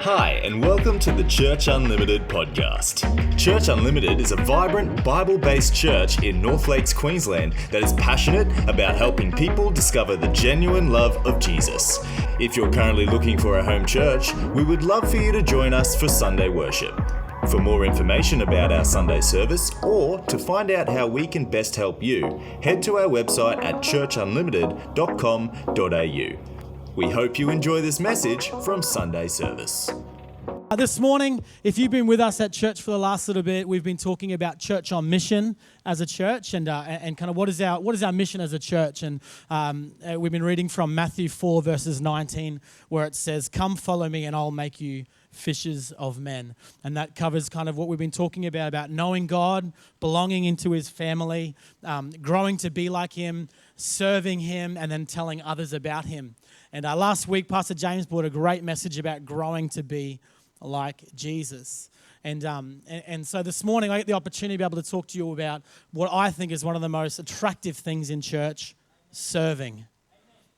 Hi, and welcome to the Church Unlimited podcast. Church Unlimited is a vibrant, Bible-based church in North Lakes, Queensland that is passionate about helping people discover the genuine love of Jesus. If you're currently looking for a home church, we would love for you to join us for Sunday worship. For more information about our Sunday service or to find out how we can best help you, head to our website at churchunlimited.com.au. We hope you enjoy this message from Sunday service. This morning, if you've been with us at church for the last little bit, we've been talking about church on mission as a church and kind of what is our mission as a church. And we've been reading from Matthew 4 verses 19 where it says, "Come follow me and I'll make you fishers of men." And that covers kind of what we've been talking about knowing God, belonging into his family, growing to be like him, serving him, and then telling others about him. And last week, Pastor James brought a great message about growing to be like Jesus. And so this morning, I get the opportunity to be able to talk to you about what I think is one of the most attractive things in church, serving.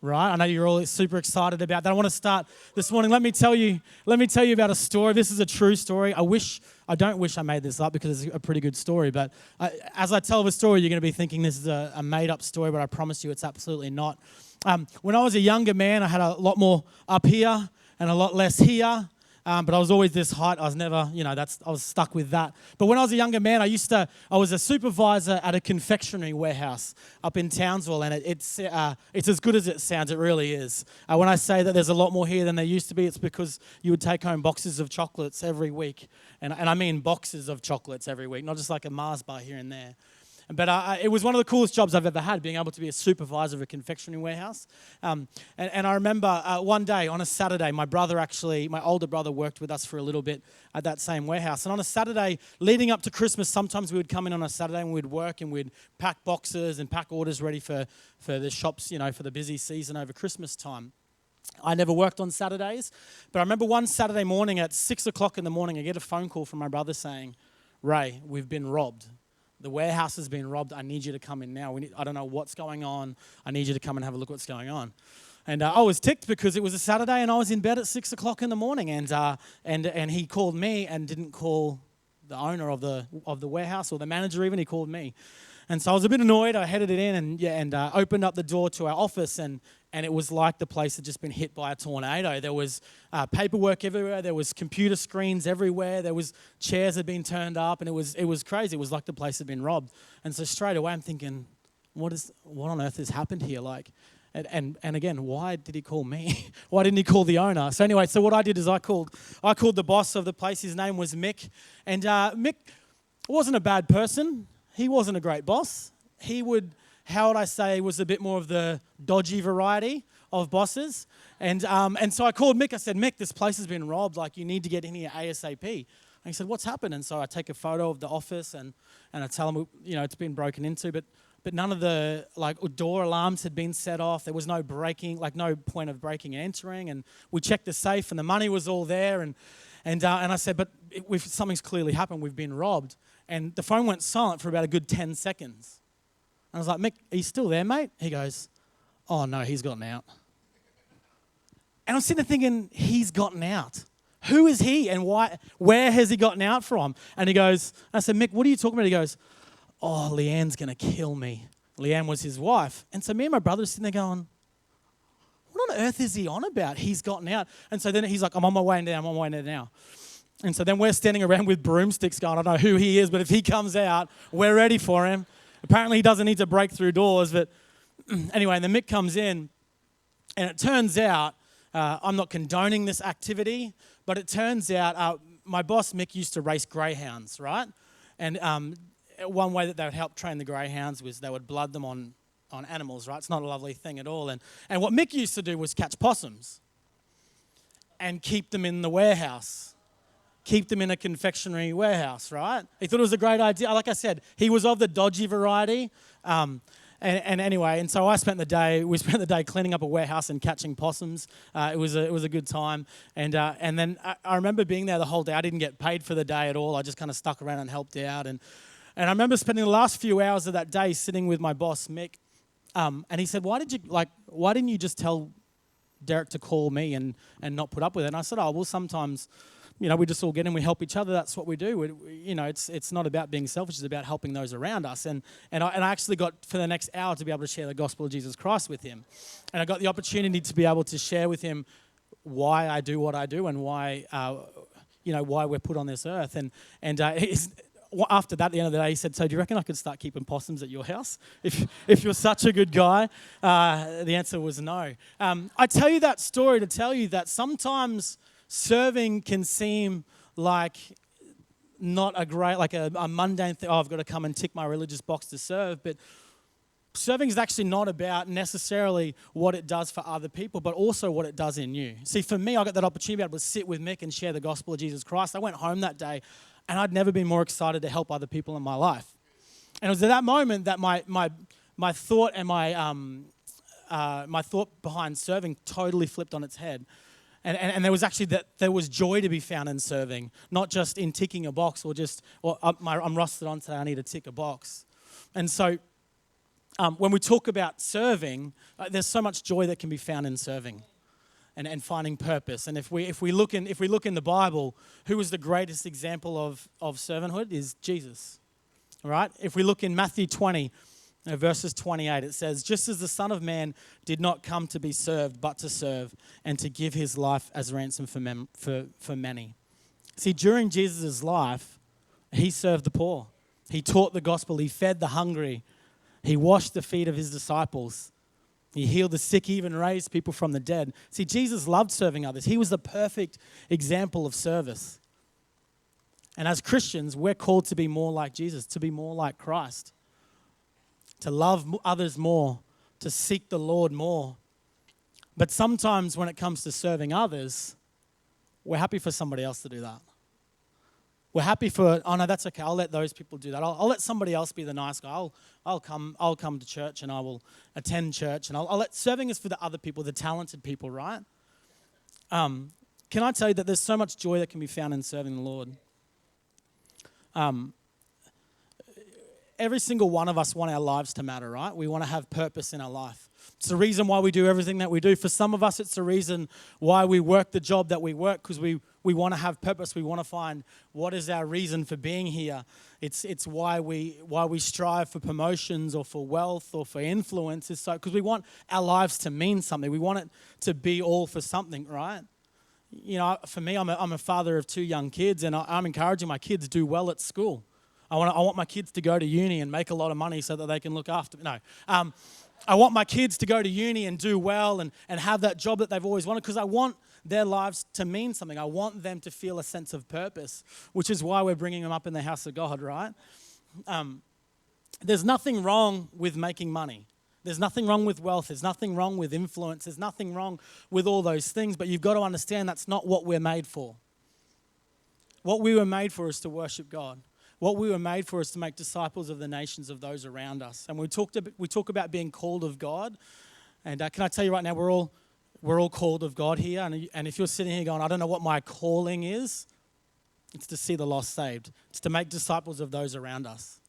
Right? I know you're all super excited about that. I want to start this morning. Let me tell you about a story. This is a true story. I don't wish I made this up because it's a pretty good story. But as I tell the story, you're going to be thinking this is a made-up story, but I promise you it's absolutely not. When I was a younger man, I had a lot more up here and a lot less here. But I was always this height. I was never, I was stuck with that. But when I was a younger man, I was a supervisor at a confectionery warehouse up in Townsville, and it's as good as it sounds. It really is. When I say that there's a lot more here than there used to be, it's because you would take home boxes of chocolates every week, and I mean boxes of chocolates every week, not just like a Mars bar here and there. But it was one of the coolest jobs I've ever had, being able to be a supervisor of a confectionery warehouse. And I remember one day on a Saturday, my older brother worked with us for a little bit at that same warehouse. And on a Saturday, leading up to Christmas, sometimes we would come in on a Saturday and we'd work and we'd pack boxes and pack orders ready for the shops, for the busy season over Christmas time. I never worked on Saturdays, but I remember one Saturday morning at 6 o'clock in the morning, I get a phone call from my brother saying, "Ray, we've been robbed. The warehouse has been robbed. I need you to come in now. I don't know what's going on. I need you to come and have a look what's going on." And I was ticked because it was a Saturday and I was in bed at 6 o'clock in the morning. And he called me and didn't call the owner of the warehouse or the manager even. He called me. And so I was a bit annoyed. I headed it in and opened up the door to our office and it was like the place had just been hit by a tornado. There was paperwork everywhere. There was computer screens everywhere. There was chairs had been turned up, and it was crazy. It was like the place had been robbed. And so straight away, I'm thinking, what on earth has happened here? And again, why did he call me? Why didn't he call the owner? So anyway, so what I did is I called the boss of the place. His name was Mick, and Mick wasn't a bad person. He wasn't a great boss. He was a bit more of the dodgy variety of bosses. And so I called Mick. I said, "Mick, this place has been robbed. You need to get in here ASAP." And he said, "What's happened?" And so I take a photo of the office and I tell him, it's been broken into, but none of the door alarms had been set off. There was no no point of breaking and entering. And we checked the safe and the money was all there. And I said, "But something's clearly happened. We've been robbed." And the phone went silent for about a good 10 seconds. I was like, "Mick, are you still there, mate?" He goes, "Oh, no, he's gotten out." And I'm sitting there thinking, he's gotten out. Who is he and why? Where has he gotten out from? And I said, "Mick, what are you talking about?" He goes, "Oh, Leanne's going to kill me." Leanne was his wife. And so me and my brother are sitting there going, what on earth is he on about? He's gotten out. And so then he's like, I'm on my way now. And so then we're standing around with broomsticks going, I don't know who he is, but if he comes out, we're ready for him. Apparently he doesn't need to break through doors, but anyway, and then Mick comes in, and it turns out, I'm not condoning this activity, but it turns out my boss, Mick, used to race greyhounds, right? And one way that they would help train the greyhounds was they would blood them on animals, right? It's not a lovely thing at all. And what Mick used to do was catch possums and keep them in the warehouse. Keep them in a confectionery warehouse, right? He thought it was a great idea. Like I said, he was of the dodgy variety. And anyway, and so we spent the day cleaning up a warehouse and catching possums. It was a good time. And then I remember being there the whole day. I didn't get paid for the day at all. I just kind of stuck around and helped out. And I remember spending the last few hours of that day sitting with my boss, Mick. And he said, why didn't you just tell Derek to call me and not put up with it. And I said, oh, well, sometimes, we just all get in, we help each other. That's what we do. It's not about being selfish. It's about helping those around us. And I actually got, for the next hour, to be able to share the gospel of Jesus Christ with him. And I got the opportunity to be able to share with him why I do what I do and why, why we're put on this earth. And after that, at the end of the day, he said, so do you reckon I could start keeping possums at your house? If you're such a good guy? The answer was no. I tell you that story to tell you that sometimes serving can seem like not a great, like a mundane thing. Oh, I've got to come and tick my religious box to serve. But serving is actually not about necessarily what it does for other people, but also what it does in you. See, for me, I got that opportunity to be able to sit with Mick and share the gospel of Jesus Christ. I went home that day, and I'd never been more excited to help other people in my life. And it was at that moment that my thought and my thought behind serving totally flipped on its head. And there was actually there was joy to be found in serving, not just in ticking a box I'm rusted on today, I need to tick a box. And so when we talk about serving, there's so much joy that can be found in serving and finding purpose. And if we look in the Bible, who was the greatest example of servanthood is Jesus. All right? If we look in Matthew 20, verses 28, it says, just as the Son of Man did not come to be served, but to serve and to give his life as ransom for many. See, during Jesus' life, he served the poor. He taught the gospel. He fed the hungry. He washed the feet of his disciples. He healed the sick, he even raised people from the dead. See, Jesus loved serving others. He was the perfect example of service. And as Christians, we're called to be more like Jesus, to be more like Christ, to love others more, to seek the Lord more. But sometimes when it comes to serving others, we're happy for somebody else to do that. We're happy for, oh no, that's okay, I'll let those people do that. I'll let somebody else be the nice guy. I'll come to church and I will attend church and I'll let, serving is for the other people, the talented people, right? Can I tell you that there's so much joy that can be found in serving the Lord? Every single one of us want our lives to matter, right? We want to have purpose in our life. It's the reason why we do everything that we do. For some of us, it's the reason why we work the job that we work, because we want to have purpose. We want to find what is our reason for being here. It's why we strive for promotions or for wealth or for influence. Is so because we want our lives to mean something. We want it to be all for something, right? For me, I'm a father of 2 young kids, and I'm encouraging my kids to do well at school. I want my kids to go to uni and make a lot of money so that they can look after me. No. I want my kids to go to uni and do well and have that job that they've always wanted, because I want their lives to mean something. I want them to feel a sense of purpose, which is why we're bringing them up in the house of God, right? There's nothing wrong with making money. There's nothing wrong with wealth. There's nothing wrong with influence. There's nothing wrong with all those things, but you've got to understand that's not what we're made for. What we were made for is to worship God. What we were made for is to make disciples of the nations, of those around us. And we talk about being called of God. And can I tell you right now, we're all called of God here. And if you're sitting here going, I don't know what my calling is, it's to see the lost saved. It's to make disciples of those around us.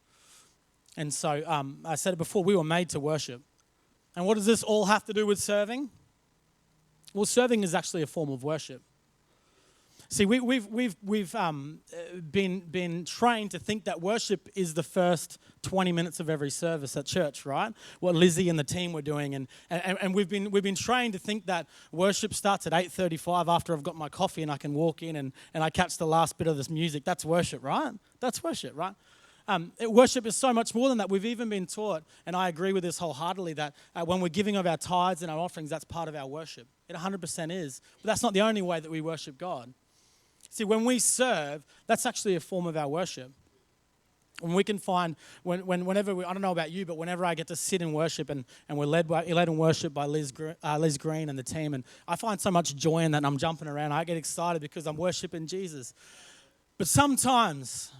And so I said it before, we were made to worship. And what does this all have to do with serving? Well, serving is actually a form of worship. See, we've been trained to think that worship is the first 20 minutes of every service at church, right? What Lizzie and the team were doing, and we've been trained to think that worship starts at 8:35 after I've got my coffee and I can walk in and I catch the last bit of this music. That's worship, right? That's worship, right? Worship is so much more than that. We've even been taught, and I agree with this wholeheartedly, that when we're giving of our tithes and our offerings, that's part of our worship. It 100% is. But that's not the only way that we worship God. See, when we serve, that's actually a form of our worship. When we can find, whenever I don't know about you, but whenever I get to sit in worship and we're led in worship by Liz Green and the team, and I find so much joy in that, and I'm jumping around. I get excited because I'm worshiping Jesus. But sometimes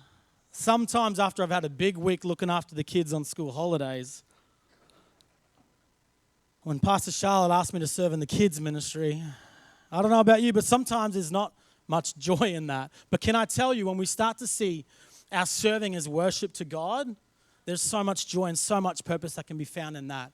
after I've had a big week looking after the kids on school holidays, when Pastor Charlotte asked me to serve in the kids ministry, I don't know about you, but sometimes there's not much joy in that. But can I tell you, when we start to see our serving as worship to God, there's so much joy and so much purpose that can be found in that.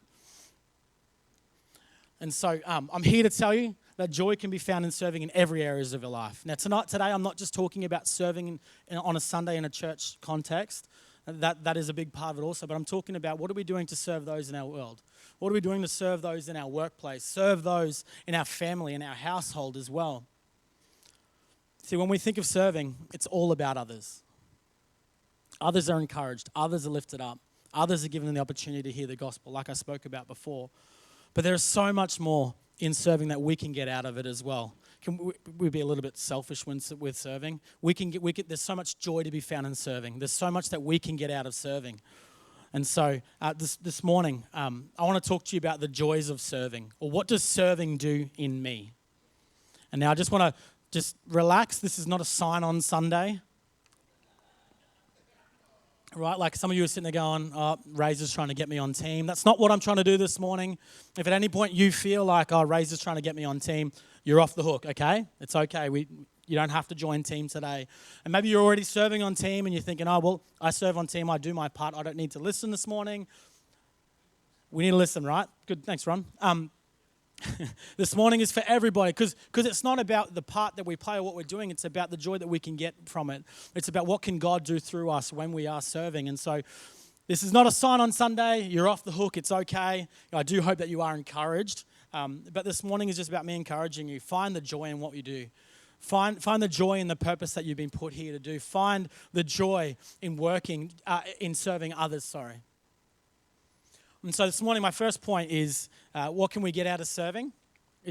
And so I'm here to tell you that joy can be found in serving in every areas of your life. Now, today, I'm not just talking about serving on a Sunday in a church context. That is a big part of it also. But I'm talking about what are we doing to serve those in our world? What are we doing to serve those in our workplace? Serve those in our family, in our household as well. See, when we think of serving, it's all about others. Others are encouraged. Others are lifted up. Others are given the opportunity to hear the gospel, like I spoke about before. But there is so much more in serving that we can get out of it as well. Can we be a little bit selfish with serving? There's so much joy to be found in serving. There's so much that we can get out of serving. And so this morning, I want to talk to you about the joys of serving, or what does serving do in me? And now I just want to just relax. This is not a sign-on Sunday. Right, like some of you are sitting there going, oh, Razor's trying to get me on team. That's not what I'm trying to do this morning. If at any point you feel like, oh, Razor's trying to get me on team, you're off the hook, okay? It's okay. You don't have to join team today. And maybe you're already serving on team and you're thinking, oh, well, I serve on team. I do my part. I don't need to listen this morning. We need to listen, right? Good. Thanks, Ron. This morning is for everybody because it's not about the part that we play or what we're doing. It's about the joy that we can get from it. It's about what can God do through us when we are serving. And so this is not a sign on Sunday. You're off the hook. It's okay. I do hope that you are encouraged. But this morning is just about me encouraging you. Find the joy in what you do. Find the joy in the purpose that you've been put here to do. Find the joy in working, in serving others, And so this morning, my first point is, what can we get out of serving?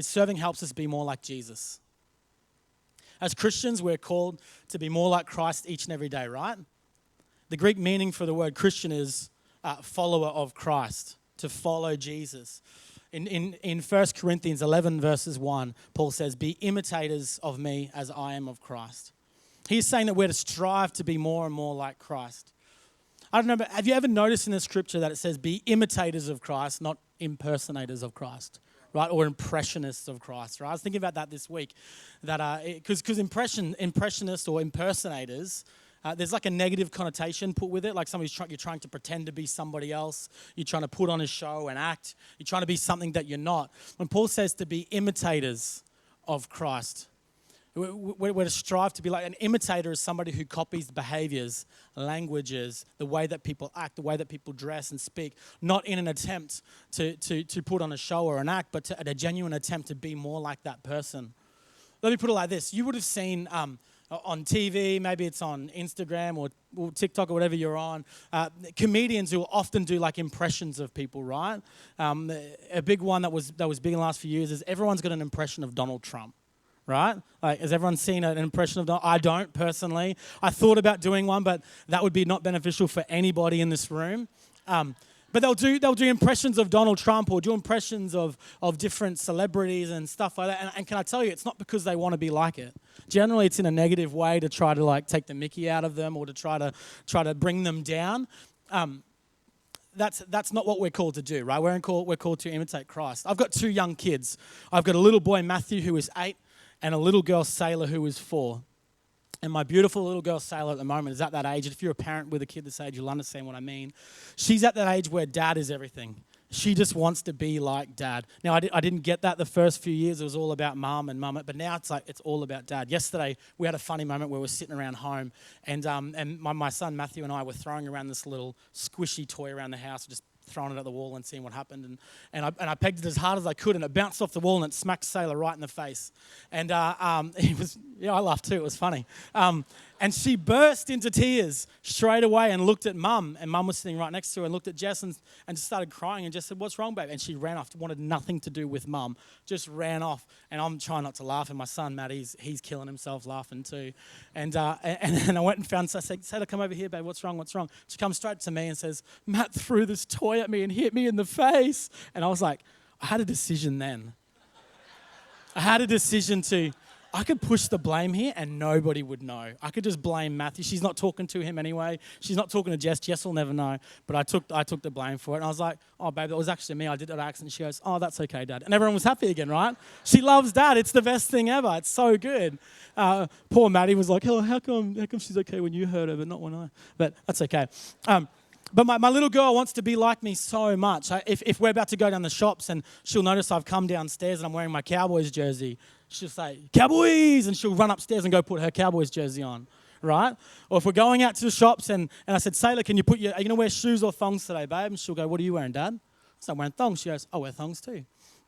Serving helps us be more like Jesus. As Christians, we're called to be more like Christ each and every day, right? The Greek meaning for the word Christian is follower of Christ, to follow Jesus. In 1 Corinthians 11 verses 1, Paul says, be imitators of me as I am of Christ. He's saying that we're to strive to be more and more like Christ. I don't know, but have you ever noticed in the scripture that it says be imitators of Christ, not impersonators of Christ, right? Or impressionists of Christ, right? I was thinking about that this week, that because impressionists or impersonators, there's like a negative connotation put with it, like you're trying to pretend to be somebody else, you're trying to put on a show and act, you're trying to be something that you're not. When Paul says to be imitators of Christ, we're to strive to be like an imitator is somebody who copies behaviors, languages, the way that people act, the way that people dress and speak, not in an attempt to put on a show or an act, but a genuine attempt to be more like that person. Let me put it like this. You would have seen on TV, maybe it's on Instagram or TikTok or whatever you're on, comedians who often do like impressions of people, right? A big one that was big in the last few years is everyone's got an impression of Donald Trump. Right? Like, has everyone seen an impression of Donald? I don't personally. I thought about doing one, but that would be not beneficial for anybody in this room. But they'll do impressions of Donald Trump or do impressions of different celebrities and stuff like that. And can I tell you, it's not because they want to be like it. Generally, it's in a negative way to try to like take the mickey out of them or to try to bring them down. That's not what we're called to do, right? We're called to imitate Christ. I've got 2 young kids. I've got a little boy, Matthew, who is 8. And a little girl, Sailor, who is 4. And my beautiful little girl, Sailor, at the moment is at that age. If you're a parent with a kid this age, you'll understand what I mean. She's at that age where dad is everything. She just wants to be like dad. Now, I didn't get that the first few years. It was all about mum and mum. But now it's all about dad. Yesterday, we had a funny moment where we were sitting around home. And my son, Matthew, and I were throwing around this little squishy toy around the house, just throwing it at the wall and seeing what happened. And I pegged it as hard as I could, and it bounced off the wall, and it smacked Sailor right in the face. And I laughed too. It was funny. And she burst into tears straight away and looked at Mum. And Mum was sitting right next to her and looked at Jess and just started crying and just said, what's wrong, babe? And she ran off, wanted nothing to do with Mum, just ran off. And I'm trying not to laugh. And my son, Matt, he's killing himself laughing too. And I went and found, I said, Sailor, come over here, babe. What's wrong? She comes straight to me and says, Matt threw this toy at me and hit me in the face. And I was like, I had a decision then. I could push the blame here and nobody would know. I could just blame Matthew. She's not talking to him anyway. She's not talking to Jess. Jess will never know. But I took the blame for it. And I was like, oh, babe, that was actually me. I did that accident. She goes, oh, that's okay, Dad. And everyone was happy again, right? She loves Dad. It's the best thing ever. It's so good. Poor Maddie was like, oh, how come she's okay when you hurt her but not when I? But that's okay. But my little girl wants to be like me so much. If we're about to go down the shops and she'll notice I've come downstairs and I'm wearing my Cowboys jersey, she'll say, Cowboys! And she'll run upstairs and go put her Cowboys jersey on, right? Or if we're going out to the shops and I said, Sailor, are you going to wear shoes or thongs today, babe? And she'll go, what are you wearing, Dad? So I'm wearing thongs. She goes, I wear thongs too.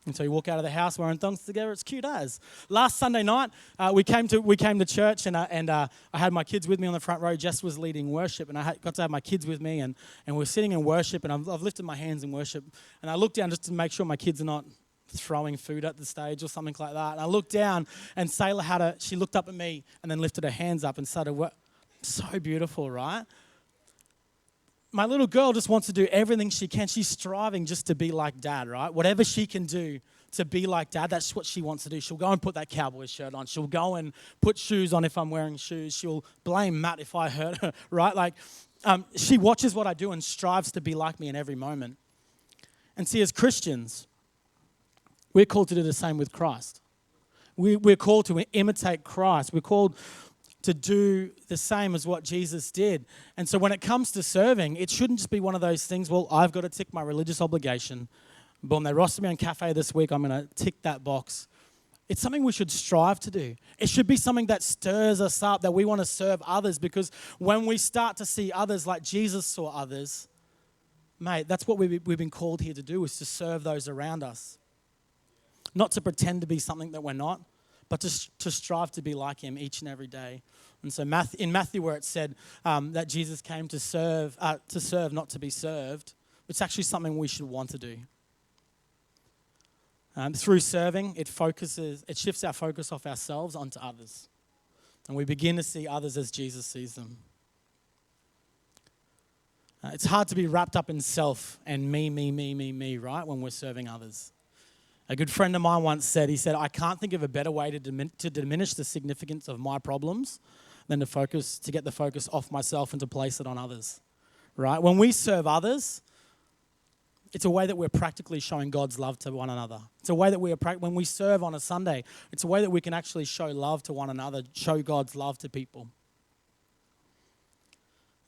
And so you walk out of the house wearing thongs together. It's cute as. Last Sunday night, we came to church, and I had my kids with me on the front row. Jess was leading worship, and I got to have my kids with me, and we're sitting in worship, and I've lifted my hands in worship, and I look down just to make sure my kids are not throwing food at the stage or something like that. And I looked down, and Sailor she looked up at me, and then lifted her hands up and started so beautiful, right? My little girl just wants to do everything she can. She's striving just to be like Dad, right? Whatever she can do to be like Dad, that's what she wants to do. She'll go and put that Cowboys shirt on. She'll go and put shoes on if I'm wearing shoes. She'll blame Matt if I hurt her, right? She watches what I do and strives to be like me in every moment. And see, as Christians, we're called to do the same with Christ. We're called to imitate Christ. We're called to do the same as what Jesus did. And so when it comes to serving, it shouldn't just be one of those things, well, I've got to tick my religious obligation. Boom, they rostered me on cafe this week, I'm going to tick that box. It's something we should strive to do. It should be something that stirs us up, that we want to serve others, because when we start to see others like Jesus saw others, mate, that's what we've been called here to do, is to serve those around us. Not to pretend to be something that we're not, but to strive to be like him each and every day. And so in Matthew, where it said that Jesus came to serve, not to be served, it's actually something we should want to do. Through serving, it shifts our focus off ourselves onto others. And we begin to see others as Jesus sees them. It's hard to be wrapped up in self and me, right, when we're serving others. A good friend of mine once said, I can't think of a better way to diminish the significance of my problems than to get the focus off myself and to place it on others, right? When we serve others, it's a way that we're practically showing God's love to one another. It's a way that when we serve on a Sunday, it's a way that we can actually show love to one another, show God's love to people.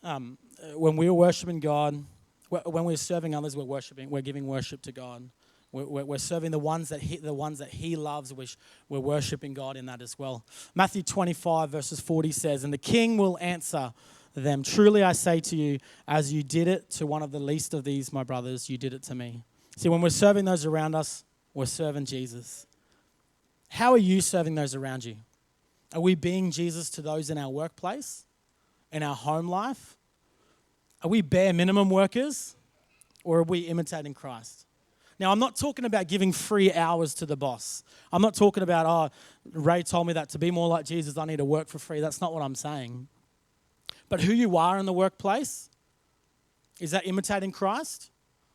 When we're worshiping God, when we're serving others, we're giving worship to God. We're serving the ones that he loves. We're worshiping God in that as well. Matthew 25 verses 40 says, and the king will answer them, truly I say to you, as you did it to one of the least of these, my brothers, you did it to me. See, when we're serving those around us, we're serving Jesus. How are you serving those around you? Are we being Jesus to those in our workplace, in our home life? Are we bare minimum workers, or are we imitating Christ? Now, I'm not talking about giving free hours to the boss. I'm not talking about, Ray told me that to be more like Jesus, I need to work for free. That's not what I'm saying. But who you are in the workplace, is that imitating Christ?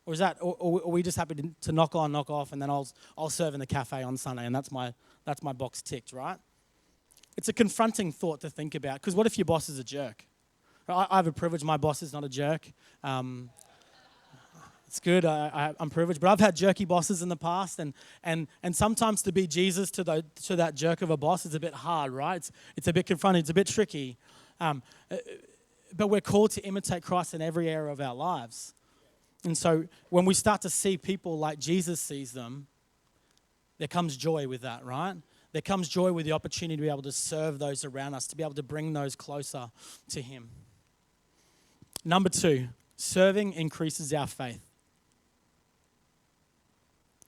Or are we just happy to knock on, knock off, and then I'll serve in the cafe on Sunday, and that's my box ticked, right? It's a confronting thought to think about, because what if your boss is a jerk? I have a privilege, my boss is not a jerk. It's good, I'm privileged, but I've had jerky bosses in the past, and sometimes to be Jesus to that jerk of a boss is a bit hard, right? It's a bit confronting, it's a bit tricky. But we're called to imitate Christ in every area of our lives. And so when we start to see people like Jesus sees them, there comes joy with that, right? There comes joy with the opportunity to be able to serve those around us, to be able to bring those closer to him. Number 2, serving increases our faith.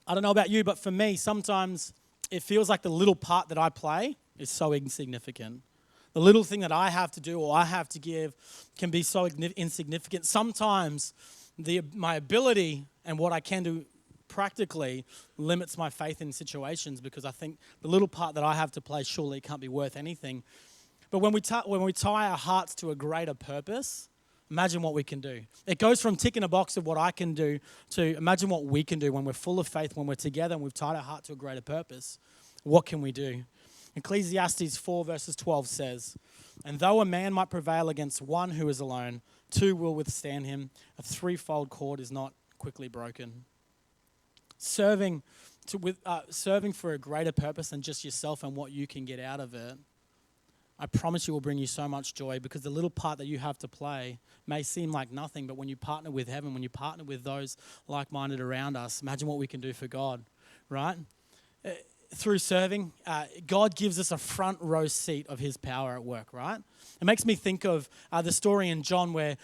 I don't know about you, but for me, sometimes it feels like the little part that I play is so insignificant. The little thing that I have to do or I have to give can be so insignificant. Sometimes my ability and what I can do practically limits my faith in situations, because I think the little part that I have to play surely can't be worth anything. But when we tie our hearts to a greater purpose, imagine what we can do. It goes from ticking a box of what I can do to imagine what we can do when we're full of faith, when we're together and we've tied our heart to a greater purpose. What can we do? Ecclesiastes 4 verses 12 says, and though a man might prevail against one who is alone, 2 will withstand him. A 3-fold cord is not quickly broken. Serving for a greater purpose than just yourself and what you can get out of it I promise you will bring you so much joy, because the little part that you have to play may seem like nothing, but when you partner with heaven, when you partner with those like-minded around us, imagine what we can do for God, right? Through serving, God gives us a front row seat of his power at work, right? It makes me think of the story in John where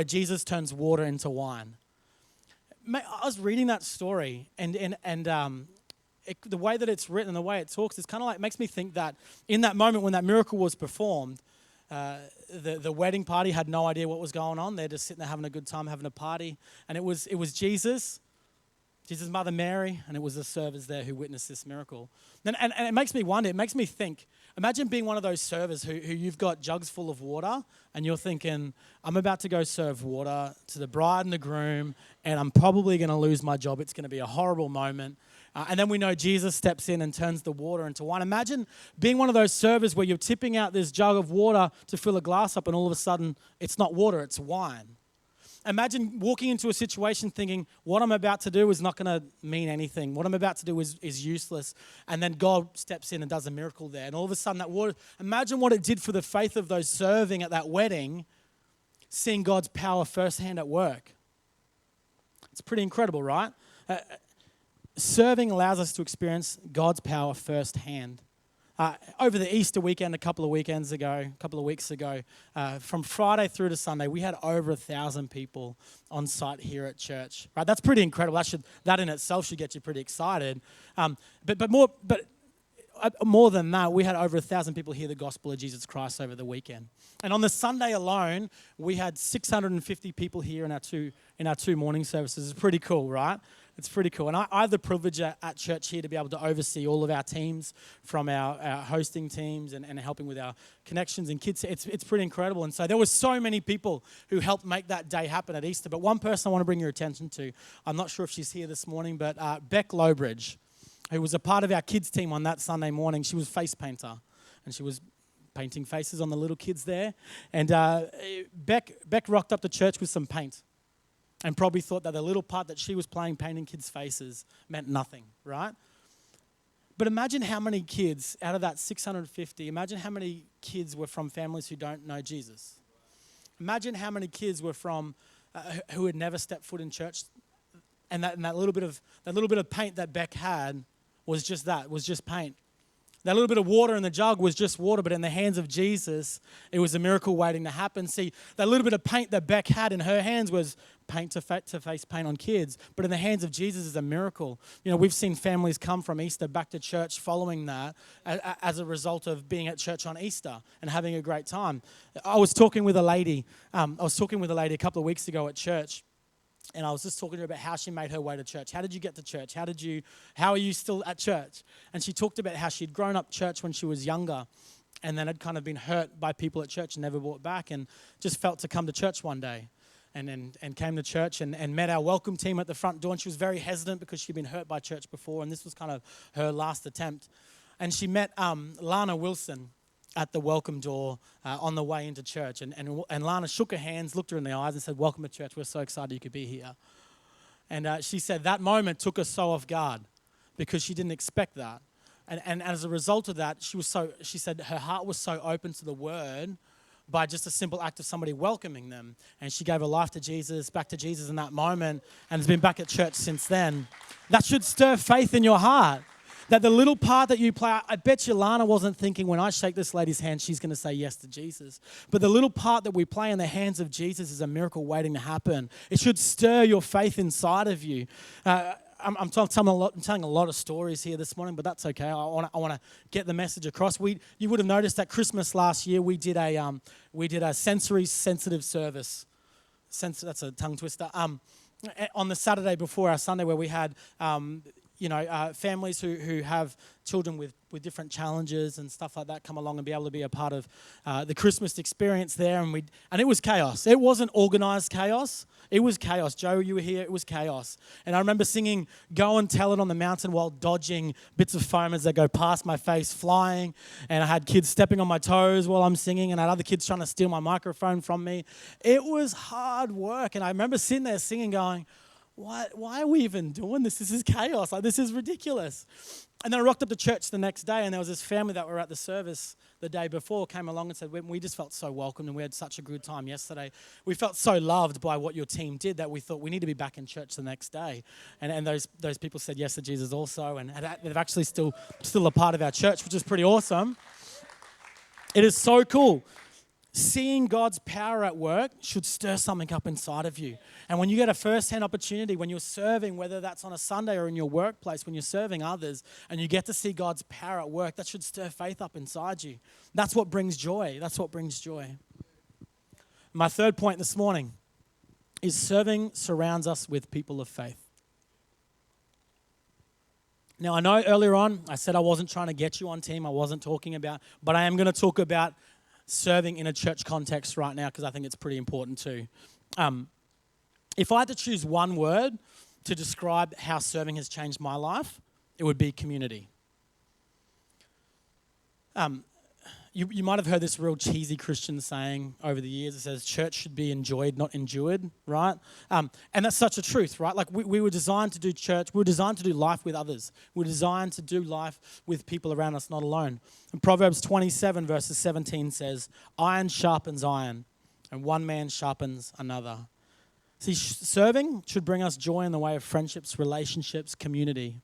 Jesus turns water into wine. I was reading that story, and the way that it's written, the way it talks, it's kind of like, makes me think that in that moment when that miracle was performed, the wedding party had no idea what was going on. They're just sitting there having a good time, having a party, and it was Jesus' mother Mary, and it was the servers there who witnessed this miracle. And it makes me wonder, it makes me think, imagine being one of those servers who you've got jugs full of water, and you're thinking, I'm about to go serve water to the bride and the groom, and I'm probably going to lose my job. It's going to be a horrible moment. And then we know Jesus steps in and turns the water into wine. Imagine being one of those servers where you're tipping out this jug of water to fill a glass up, and all of a sudden, it's not water, it's wine. Imagine walking into a situation thinking, what I'm about to do is not going to mean anything. What I'm about to do is useless. And then God steps in and does a miracle there. And all of a sudden that water, imagine what it did for the faith of those serving at that wedding, seeing God's power firsthand at work. It's pretty incredible, right? Serving allows us to experience God's power firsthand. Over the Easter weekend, a couple of weeks ago, from Friday through to Sunday, we had over 1,000 people on site here at church. Right, that's pretty incredible. That in itself should get you pretty excited. But more than that, we had over 1,000 people hear the gospel of Jesus Christ over the weekend. And on the Sunday alone, we had 650 people here in our two morning services. It's pretty cool, right? It's pretty cool. And I have the privilege at church here to be able to oversee all of our teams, from our hosting teams and helping with our connections and kids. It's pretty incredible. And so there were so many people who helped make that day happen at Easter. But one person I want to bring your attention to, I'm not sure if she's here this morning, but Beck Lowbridge, who was a part of our kids team on that Sunday morning. She was face painter, and she was painting faces on the little kids there. And Beck rocked up to church with some paint, and probably thought that the little part that she was playing, painting kids' faces, meant nothing, right? But imagine how many kids, out of that 650, imagine how many kids were from families who don't know Jesus. Imagine how many kids were from, who had never stepped foot in church, and that little bit of paint that Beck had was just paint. That little bit of water in the jug was just water, but in the hands of Jesus, it was a miracle waiting to happen. See, that little bit of paint that Beck had in her hands was paint to face paint on kids, but in the hands of Jesus is a miracle. You know, we've seen families come from Easter back to church following that as a result of being at church on Easter and having a great time. I was talking with a lady a couple of weeks ago at church. And I was just talking to her about how she made her way to church. How did you get to church? How are you still at church? And she talked about how she'd grown up church when she was younger, and then had kind of been hurt by people at church and never brought back, and just felt to come to church one day. And came to church and met our welcome team at the front door. And she was very hesitant because she'd been hurt by church before, and this was kind of her last attempt. And she met Lana Wilson at the welcome door on the way into church. And Lana shook her hands, looked her in the eyes and said, "Welcome to church. We're so excited you could be here." And she said that moment took her so off guard because she didn't expect that. And as a result of that, she said her heart was so open to the word by just a simple act of somebody welcoming them. And she gave her life to Jesus, back to Jesus in that moment, and has been back at church since then. That should stir faith in your heart. That the little part that you play, I bet you Lana wasn't thinking, when I shake this lady's hand, she's going to say yes to Jesus. But the little part that we play in the hands of Jesus is a miracle waiting to happen. It should stir your faith inside of you. I'm telling a lot of stories here this morning, but that's okay. I want to get the message across. You would have noticed at Christmas last year we did a sensory sensitive service. That's a tongue twister. On the Saturday before our Sunday, where we had families who have children with different challenges and stuff like that come along and be able to be a part of the Christmas experience there. And it was chaos. It wasn't organized chaos. It was chaos. Joe, you were here. It was chaos. And I remember singing "Go and Tell It" on the mountain while dodging bits of foam as they go past my face, flying. And I had kids stepping on my toes while I'm singing, and I had other kids trying to steal my microphone from me. It was hard work. And I remember sitting there singing, going, why are we even doing this? This is chaos. Like, this is ridiculous. And then I rocked up to church the next day, and there was this family that were at the service the day before, came along and said, we just felt so welcome, and we had such a good time yesterday. We felt so loved by what your team did that we thought we need to be back in church the next day. And those people said yes to Jesus also, and they're actually still a part of our church, which is pretty awesome. It is so cool. Seeing God's power at work should stir something up inside of you. And when you get a first-hand opportunity, when you're serving, whether that's on a Sunday or in your workplace, when you're serving others and you get to see God's power at work, that should stir faith up inside you. That's what brings joy. That's what brings joy. My third point this morning is serving surrounds us with people of faith. Now, I know earlier on I said I wasn't trying to get you on team. I wasn't talking about, but I am going to talk about serving in a church context right now because I think it's pretty important too. If I had to choose one word to describe how serving has changed my life, it would be community. You might have heard this real cheesy Christian saying over the years. It says, church should be enjoyed, not endured, right? And that's such a truth, right? Like we were designed to do church. We were designed to do life with others. We were designed to do life with people around us, not alone. And Proverbs 27 verses 17 says, iron sharpens iron, and one man sharpens another. See, serving should bring us joy in the way of friendships, relationships, community.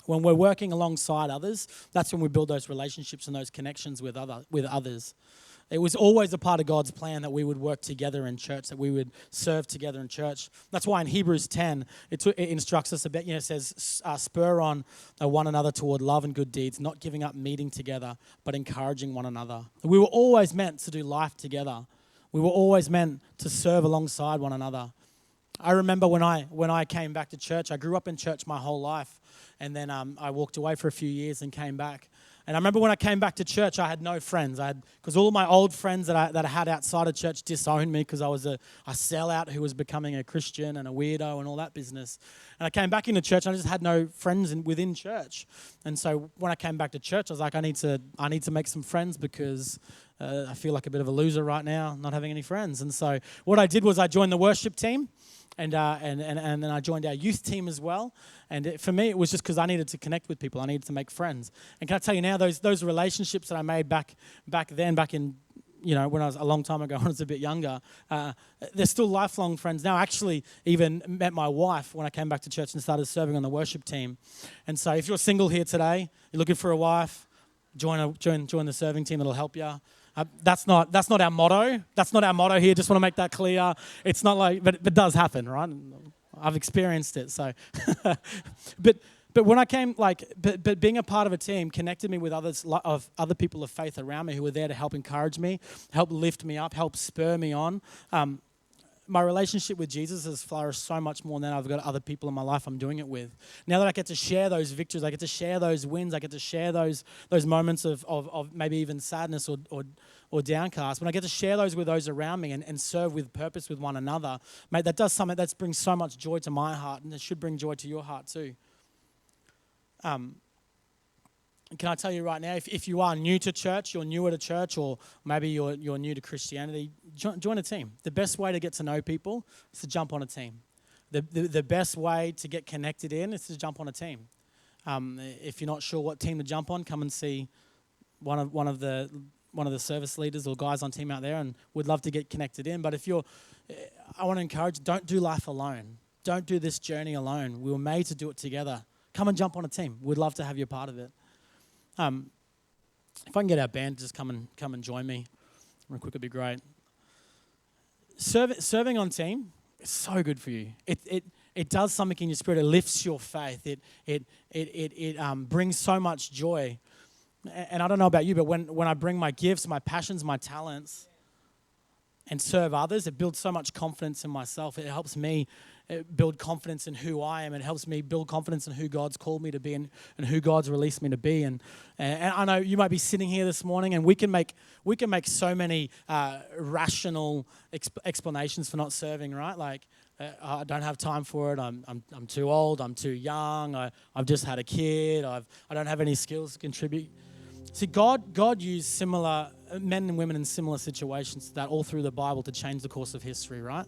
When we're working alongside others, that's when we build those relationships and those connections with others. It was always a part of God's plan that we would work together in church, that we would serve together in church. That's why in Hebrews 10, it instructs us about, it says, spur on one another toward love and good deeds, not giving up meeting together, but encouraging one another. We were always meant to do life together. We were always meant to serve alongside one another. I remember when I came back to church, I grew up in church my whole life. And then I walked away for a few years and came back. And I remember when I came back to church, I had no friends. Because all of my old friends that I had outside of church disowned me because I was a sellout who was becoming a Christian and a weirdo and all that business. And I came back into church and I just had no friends within church. And so when I came back to church, I was like, I need to make some friends because I feel like a bit of a loser right now, not having any friends. And so what I did was I joined the worship team. And then I joined our youth team as well. And for me, it was just because I needed to connect with people. I needed to make friends. And can I tell you now, those relationships that I made back in, when I was a long time ago, when I was a bit younger, they're still lifelong friends now. I actually even met my wife when I came back to church and started serving on the worship team. And so if you're single here today, you're looking for a wife, join the serving team. It'll help you. That's not our motto. That's not our motto here. Just want to make that clear. It's not like, but it does happen, right? I've experienced it. So, but when I came, but being a part of a team connected me with other people of faith around me who were there to help encourage me, help lift me up, help spur me on. My relationship with Jesus has flourished so much more than I've got other people in my life I'm doing it with. Now that I get to share those victories, I get to share those wins, I get to share those moments of maybe even sadness or downcast. When I get to share those with those around me and serve with purpose with one another, mate, that does something that brings so much joy to my heart, and it should bring joy to your heart too. Can I tell you right now, if you are new to church, you're newer to church, or maybe you're new to Christianity, join a team. The best way to get to know people is to jump on a team. The best way to get connected in is to jump on a team. If you're not sure what team to jump on, come and see one of the service leaders or guys on team out there, and we'd love to get connected in. But I want to encourage, don't do life alone. Don't do this journey alone. We were made to do it together. Come and jump on a team. We'd love to have you a part of it. If I can get our band to just come and join me real quick, it'd be great. Serving on team is so good for you. It does something in your spirit. It lifts your faith. It brings so much joy. And I don't know about you, but when I bring my gifts, my passions, my talents, and serve others, it builds so much confidence in myself. It helps me build confidence in who I am. It helps me build confidence in who God's called me to be and who God's released me to be. And I know you might be sitting here this morning, and we can make so many rational explanations for not serving, right? Like, I don't have time for it. I'm too old. I'm too young. I've just had a kid. I don't have any skills to contribute. See, God used similar men and women in similar situations to that all through the Bible to change the course of history, right?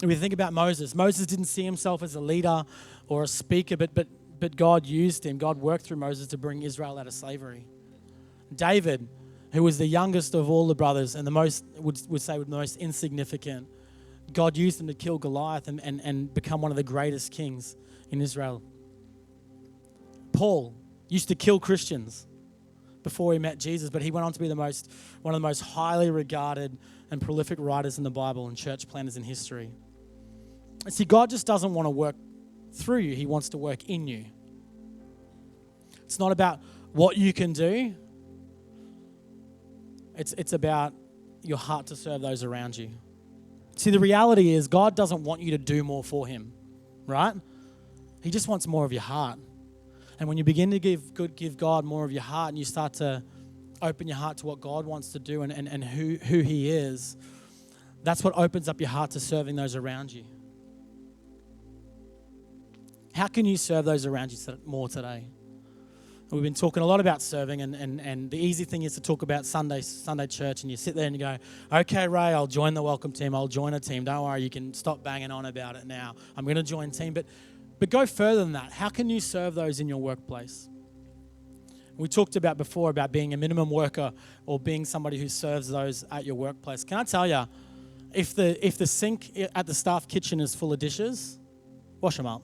We think about Moses. Moses didn't see himself as a leader or a speaker, but God used him. God worked through Moses to bring Israel out of slavery. David, who was the youngest of all the brothers and the most, would say, the most insignificant, God used him to kill Goliath and become one of the greatest kings in Israel. Paul used to kill Christians before he met Jesus, but he went on to be one of the most highly regarded and prolific writers in the Bible and church planners in history. See, God just doesn't want to work through you. He wants to work in you. It's not about what you can do. It's about your heart to serve those around you. See, the reality is God doesn't want you to do more for him, right? He just wants more of your heart. And when you begin to give God more of your heart and you start to open your heart to what God wants to do and who he is, that's what opens up your heart to serving those around you. How can you serve those around you more today? We've been talking a lot about serving, and the easy thing is to talk about Sunday church, and you sit there and you go, okay, Ray, I'll join the welcome team. I'll join a team. Don't worry, you can stop banging on about it now. I'm going to join team. But go further than that. How can you serve those in your workplace? We talked about before about being a minimum worker or being somebody who serves those at your workplace. Can I tell you, if the sink at the staff kitchen is full of dishes, wash them up.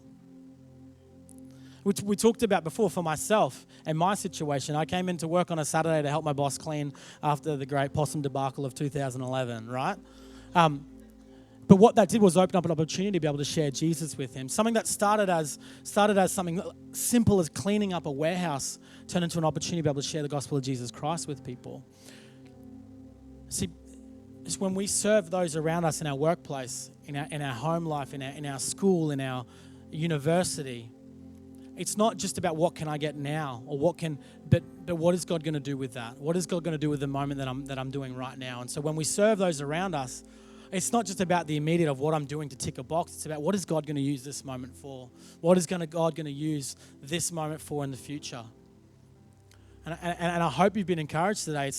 Which we talked about before for myself and my situation. I came into work on a Saturday to help my boss clean after the great possum debacle of 2011, right? But what that did was open up an opportunity to be able to share Jesus with him. Something that started as something simple as cleaning up a warehouse turned into an opportunity to be able to share the gospel of Jesus Christ with people. See, it's when we serve those around us in our workplace, in our home life, in our school, in our university. It's not just about what can I get now, or but what is God going to do with that? What is God going to do with the moment that I'm doing right now? And so when we serve those around us, it's not just about the immediate of what I'm doing to tick a box. It's about what is God going to use this moment for? What is God going to use this moment for in the future? And I hope you've been encouraged today.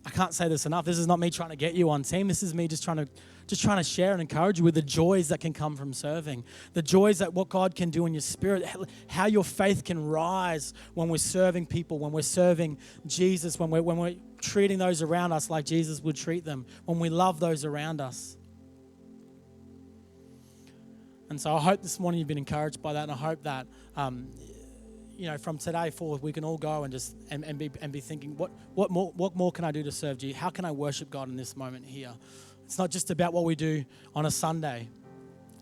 I can't say this enough. This is not me trying to get you on team. This is me just trying to share and encourage you with the joys that can come from serving. The joys that what God can do in your spirit, how your faith can rise when we're serving people, when we're serving Jesus, when we're treating those around us like Jesus would treat them, when we love those around us. And so I hope this morning you've been encouraged by that, and I hope that from today forward, we can all go and be thinking, what more can I do to serve Jesus? How can I worship God in this moment here? It's not just about what we do on a Sunday,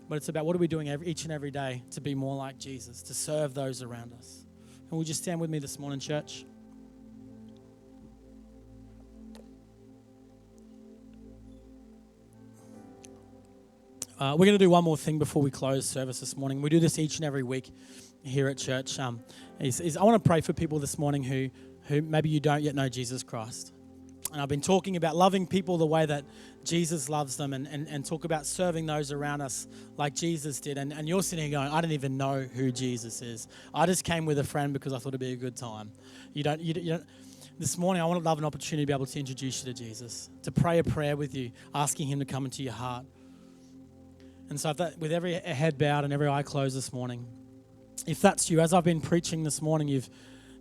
but it's about what are we doing each and every day to be more like Jesus, to serve those around us. And will you just stand with me this morning, church? We're going to do one more thing before we close service this morning. We do this each and every week here at church. I want to pray for people this morning who maybe you don't yet know Jesus Christ. And I've been talking about loving people the way that Jesus loves them and talk about serving those around us like Jesus did. And you're sitting here going, I don't even know who Jesus is. I just came with a friend because I thought it'd be a good time. You don't. This morning, I want to love an opportunity to be able to introduce you to Jesus, to pray a prayer with you, asking him to come into your heart. And so with every head bowed and every eye closed this morning, if that's you, as I've been preaching this morning, you've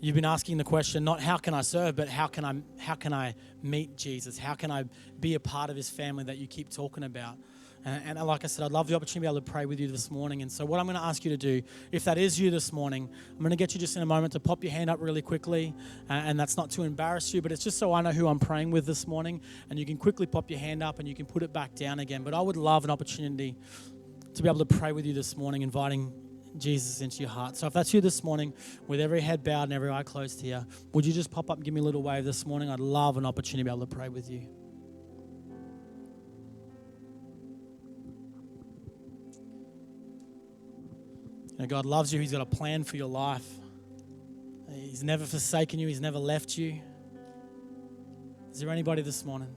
been asking the question, not how can I serve, but how can I meet Jesus? How can I be a part of his family that you keep talking about? And like I said, I'd love the opportunity to be able to pray with you this morning. And so what I'm going to ask you to do, if that is you this morning, I'm going to get you just in a moment to pop your hand up really quickly. And that's not to embarrass you, but it's just so I know who I'm praying with this morning. And you can quickly pop your hand up and you can put it back down again. But I would love an opportunity to be able to pray with you this morning, inviting Jesus into your heart. So if that's you this morning, with every head bowed and every eye closed here, would you just pop up and give me a little wave this morning? I'd love an opportunity to be able to pray with you. God loves you. He's got a plan for your life. He's never forsaken you. He's never left you. Is there anybody this morning?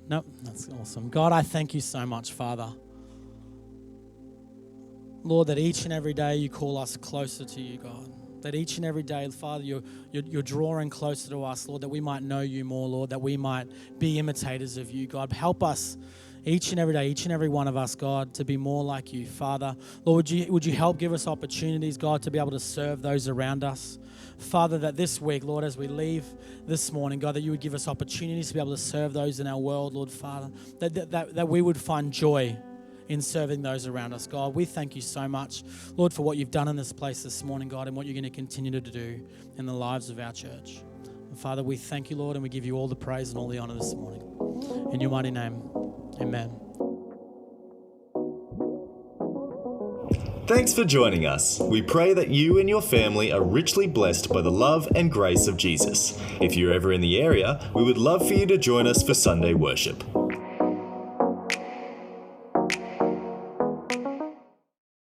Nope, that's awesome. God, I thank you so much, Father. Lord, that each and every day you call us closer to you, God. That each and every day, Father, you're drawing closer to us, Lord, that we might know you more, Lord, that we might be imitators of you, God. Help us each and every day, each and every one of us, God, to be more like you, Father. Lord, would you help give us opportunities, God, to be able to serve those around us? Father, that this week, Lord, as we leave this morning, God, that you would give us opportunities to be able to serve those in our world, Lord, Father, that we would find joy in serving those around us, God. We thank you so much, Lord, for what you've done in this place this morning, God, and what you're going to continue to do in the lives of our church. And Father, we thank you, Lord, and we give you all the praise and all the honor this morning. In your mighty name, amen. Thanks for joining us. We pray that you and your family are richly blessed by the love and grace of Jesus. If you're ever in the area, we would love for you to join us for Sunday worship.